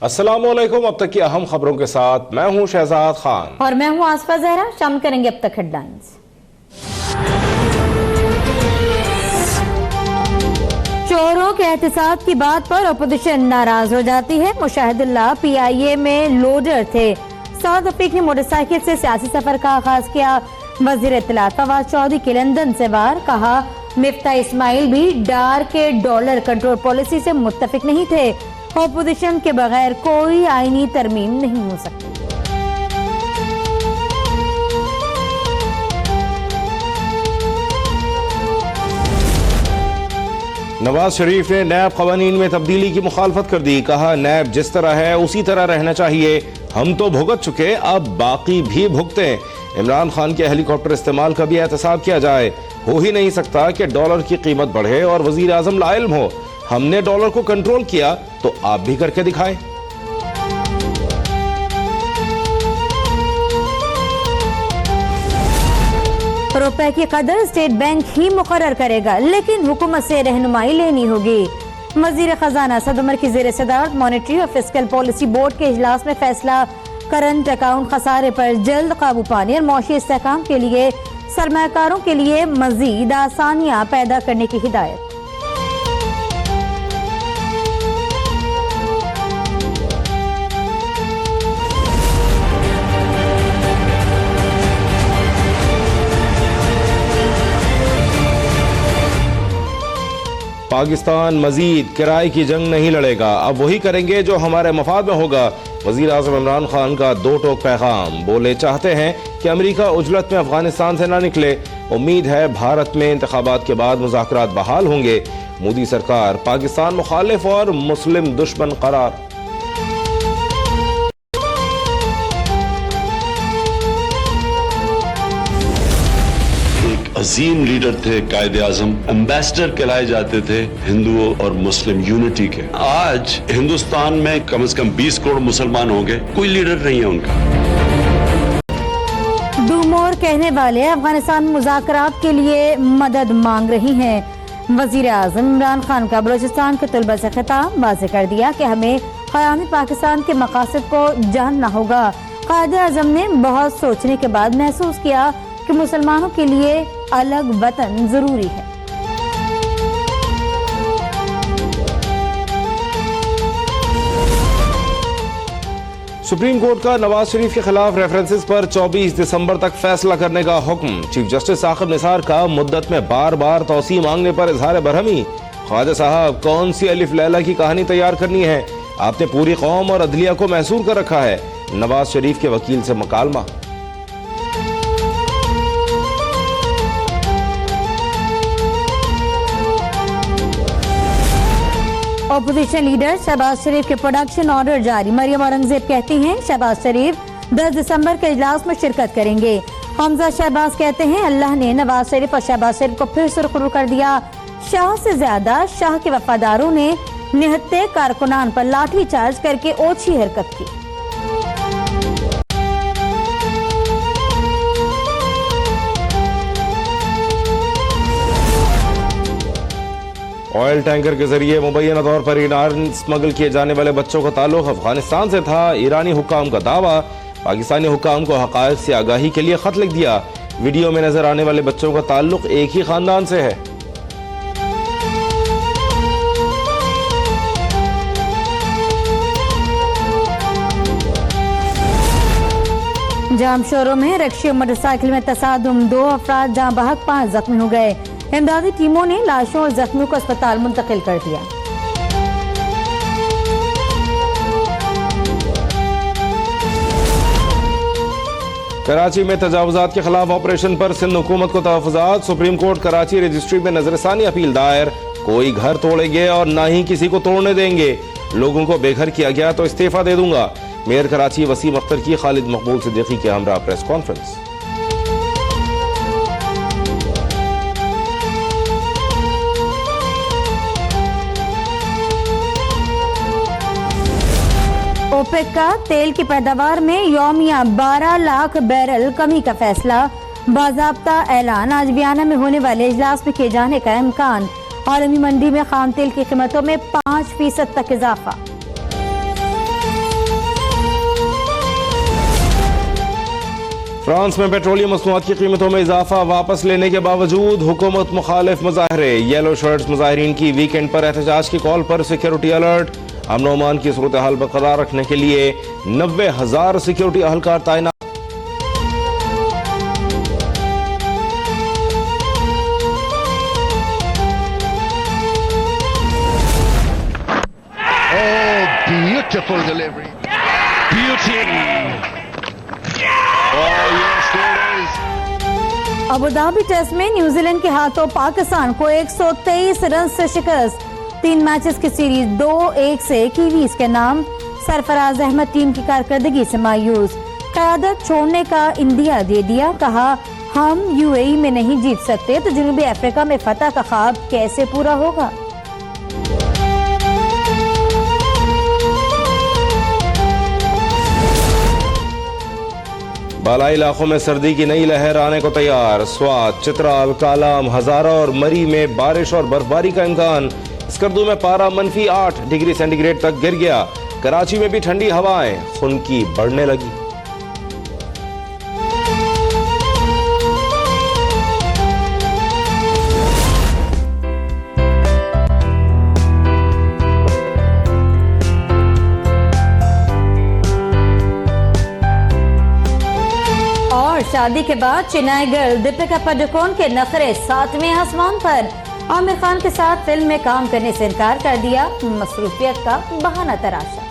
अस्सलामुअलैकुम। अब तक की अहम खबरों के साथ मैं हूं शहजाद खान और मैं हूं आसफा जहरा। शामिल करेंगे अब तक हेडलाइंस। चोरों के एहतसाब की बात पर अपोजिशन नाराज हो जाती है। मुशाहिदुल्लाह PIA में लोडर थे। साउथ अफ्रीका ने मोटरसाइकिल से सियासी सफर का आगाज किया। वजीर इत्तलात फवाद चौधरी के लंदन से वार। कहा मिफ्ता इस्माइल भी डार के डॉलर कंट्रोल पॉलिसी से मुत्तफिक नहीं थे। अपोजिशन के बगैर कोई आईनी तरमीम नहीं हो सकती। नवाज शरीफ ने नैब कवानीन में तब्दीली की मुखालफत कर दी। कहा नैब जिस तरह है उसी तरह रहना चाहिए। हम तो भुगत चुके, अब बाकी भी भुगतें। इमरान खान के हेलीकॉप्टर इस्तेमाल का भी एहतसाब किया जाए। हो ही नहीं सकता कि डॉलर की कीमत बढ़े और वजीर आजम लाइल्म हो। हमने डॉलर को कंट्रोल किया तो आप भी करके दिखाएं। रुपए की कदर स्टेट बैंक ही मुकर्रर करेगा, लेकिन हुकूमत से रहनुमाई लेनी होगी। वजीर खजाना सद उमर की जेर सदारत मॉनेटरी और फिस्कल पॉलिसी बोर्ड के इजलास में फैसला। करंट अकाउंट खसारे पर जल्द काबू पाने और मौशी इस्तेहकाम के लिए सरमाकारों के लिए मजीद आसानियां पैदा करने की हिदायत। पाकिस्तान मजीद किराए की जंग नहीं लड़ेगा, अब वही करेंगे जो हमारे मफाद में होगा। वजीर आजम इमरान खान का दो टोक पैगाम। बोले चाहते हैं कि अमेरिका उजलत में अफगानिस्तान से ना निकले। उम्मीद है भारत में इंतखाबात के बाद मुज़ाकरात बहाल होंगे। मोदी सरकार पाकिस्तान मुखालिफ और मुस्लिम दुश्मन करार। अजीम लीडर थे कायदे आजम, एम्बेसडर कहलाए जाते थे हिंदुओं और मुस्लिम यूनिटी के। आज हिंदुस्तान में कम से कम 20 करोड़ मुसलमान होंगे, कोई लीडर नहीं है उनका। डू मोर कहने वाले अफगानिस्तान मुज़ाकरात के लिए मदद मांग रही हैं। वजीर आजम इमरान खान का बलोचिस्तान के तलबा से खिताब। वाज़ेह कर दिया कि हमें क़यामी पाकिस्तान के मकासद को जानना होगा। कायदे आजम ने बहुत सोचने के बाद महसूस किया कि मुसलमानों के लिए अलग वतन जरूरी है। सुप्रीम कोर्ट का नवाज शरीफ के खिलाफ रेफरेंसेस पर 24 दिसंबर तक फैसला करने का हुक्म। चीफ जस्टिस साकिब निसार का मुद्दत में बार बार तौसी मांगने पर इजहार बरहमी। ख्वाजा साहब, कौन सी अलिफ लैला की कहानी तैयार करनी है? आपने पूरी कौम और अदलिया को महसूर कर रखा है। नवाज शरीफ के वकील से मुकालमा। अपोजिशन लीडर शहबाज शरीफ के प्रोडक्शन ऑर्डर जारी। मरियम औरंगजेब कहती हैं शहबाज शरीफ 10 दिसंबर के इजलास में शिरकत करेंगे। हमजा शहबाज कहते हैं अल्लाह ने नवाज शरीफ और शहबाज शरीफ को फिर सुरखरू कर दिया। शाह से ज्यादा शाह के वफादारों ने निहत्ते कारकुनान पर लाठी चार्ज करके ओछी हरकत की। ऑयल टैंकर के जरिए मुबैना तौर पर ईरान स्मगल किए जाने वाले बच्चों का ताल्लुक अफगानिस्तान से था। ईरानी हुक्काम का दावा। पाकिस्तानी हुक्काम को हक़ाइक़ से आगाही के लिए खत लिख दिया। वीडियो में नजर आने वाले बच्चों का ताल्लुक एक ही खानदान से है। जामशोरों में रक्शे मोटरसाइकिल में तसादुम। 2 अफराद जहां बहक 5 जख्मी हो गए। इमदादी टीमों ने लाशों और जख्मियों को अस्पताल मुंतकिल कर दिया। कराची में तजावुजात के खिलाफ ऑपरेशन पर सिंध हुकूमत को तहफ़्फ़ुज़ात। सुप्रीम कोर्ट कराची रजिस्ट्री में नजरसानी अपील दायर। कोई घर तोड़ेंगे और ना ही किसी को तोड़ने देंगे। लोगों को बेघर किया गया तो इस्तीफा दे दूंगा। मेयर कराची वसीम अख्तर की खालिद मकबूल सिद्दीकी के हमरा प्रेस कॉन्फ्रेंस। ओपेक का तेल की पैदावार में यौमिया 12 लाख बैरल कमी का फैसला। बाज़ाब्ता ऐलान। आज वियना में होने वाले इजलास में किए जाने का इम्कान। आलमी मंडी में खाम तेल की कीमतों में 5% तक इजाफा। फ्रांस में पेट्रोलियम मसनूआत की कीमतों में इजाफा वापस लेने के बावजूद हुकूमत मुखालिफ मुजाहरे। येलो शर्ट्स मुजाहिरीन की वीकेंड पर एहतजाज की कॉल पर सिक्योरिटी अलर्ट। अमन ओमान की सूरत हाल बरकरार रखने के लिए 90,000 सिक्योरिटी अहलकार तैनात। Beautiful delivery. Beauty. Oh yes, there it is. Abu Dhabi test में न्यूजीलैंड के हाथों पाकिस्तान को 123 रन से शिकस्त। 3 मैचेस की सीरीज 2-1 से कीवीज के नाम। सरफराज अहमद टीम की कारकर्दगी से मायूस। क़यादत छोड़ने का इंदिया दे दिया। कहा हम यूएई में नहीं जीत सकते तो जनूबी अफ्रीका में फतह का ख्वाब कैसे पूरा होगा। बालाई इलाकों में सर्दी की नई लहर आने को तैयार। स्वात, चित्राल, कालाम, हजारा और मरी में बारिश और बर्फबारी का इम्कान। स्कर्दू में पारा -8 डिग्री सेंटीग्रेड तक गिर गया। कराची में भी ठंडी हवाएं खुनकी बढ़ने लगी। शादी के बाद चेन्नई गर्ल दीपिका पादुकोण के नखरे 7वें आसमान पर। आमिर खान के साथ फिल्म में काम करने से इनकार कर दिया। मसरूफियत का बहाना तराशा।